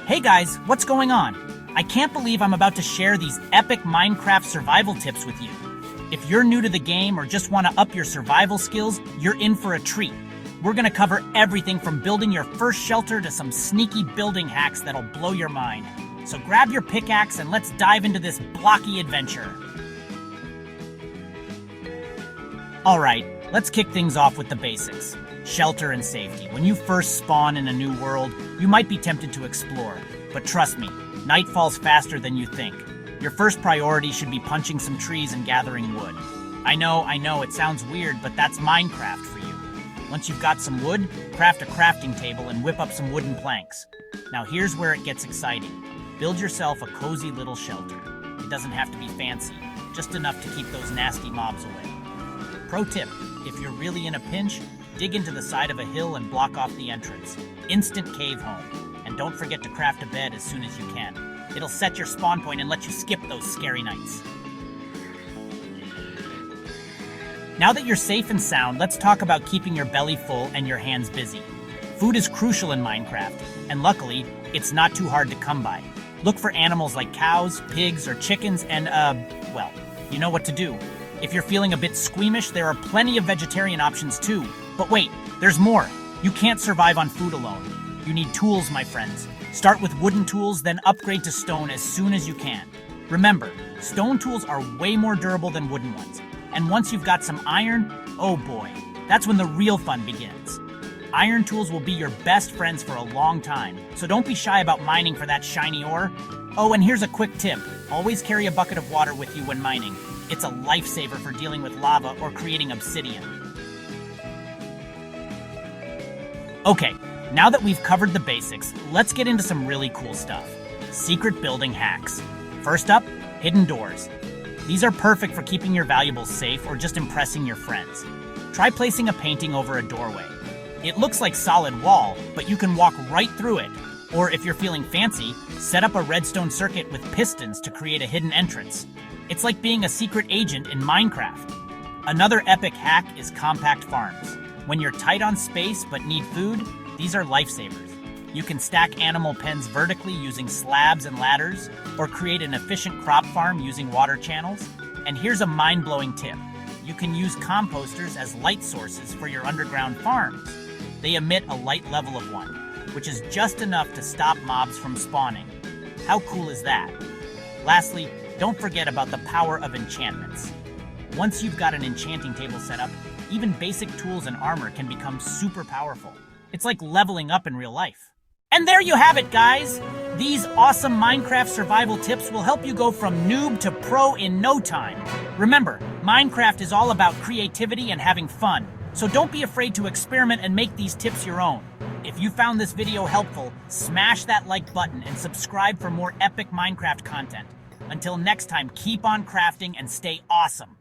Hey guys, what's going on? I can't believe I'm about to share these epic Minecraft survival tips with you. If you're new to the game or just want to up your survival skills, you're in for a treat. We're going to cover everything from building your first shelter to some sneaky building hacks that'll blow your mind. So grab your pickaxe and let's dive into this blocky adventure. Alright, let's kick things off with the basics. Shelter and safety. When you first spawn in a new world, you might be tempted to explore. But trust me, night falls faster than you think. Your first priority should be punching some trees and gathering wood. I know, it sounds weird, but that's Minecraft for you. Once you've got some wood, craft a crafting table and whip up some wooden planks. Now here's where it gets exciting. Build yourself a cozy little shelter. It doesn't have to be fancy, just enough to keep those nasty mobs away. Pro tip, if you're really in a pinch, dig into the side of a hill and block off the entrance. Instant cave home. And don't forget to craft a bed as soon as you can. It'll set your spawn point and let you skip those scary nights. Now that you're safe and sound, let's talk about keeping your belly full and your hands busy. Food is crucial in Minecraft, and luckily, it's not too hard to come by. Look for animals like cows, pigs, or chickens, and well, you know what to do. If you're feeling a bit squeamish, there are plenty of vegetarian options too. But wait, there's more. You can't survive on food alone. You need tools, my friends. Start with wooden tools, then upgrade to stone as soon as you can. Remember, stone tools are way more durable than wooden ones. And once you've got some iron, oh boy, that's when the real fun begins. Iron tools will be your best friends for a long time, so don't be shy about mining for that shiny ore. Oh, and here's a quick tip. Always carry a bucket of water with you when mining. It's a lifesaver for dealing with lava or creating obsidian. Okay, now that we've covered the basics, let's get into some really cool stuff. Secret building hacks. First up, hidden doors. These are perfect for keeping your valuables safe or just impressing your friends. Try placing a painting over a doorway. It looks like solid wall, but you can walk right through it. Or if you're feeling fancy, set up a redstone circuit with pistons to create a hidden entrance. It's like being a secret agent in Minecraft. Another epic hack is compact farms. When you're tight on space but need food, these are lifesavers. You can stack animal pens vertically using slabs and ladders, or create an efficient crop farm using water channels. And here's a mind-blowing tip. You can use composters as light sources for your underground farms. They emit a light level of 1, which is just enough to stop mobs from spawning. How cool is that? Lastly, don't forget about the power of enchantments. Once you've got an enchanting table set up, even basic tools and armor can become super powerful. It's like leveling up in real life. And there you have it, guys! These awesome Minecraft survival tips will help you go from noob to pro in no time. Remember, Minecraft is all about creativity and having fun, so don't be afraid to experiment and make these tips your own. If you found this video helpful, smash that like button and subscribe for more epic Minecraft content. Until next time, keep on crafting and stay awesome.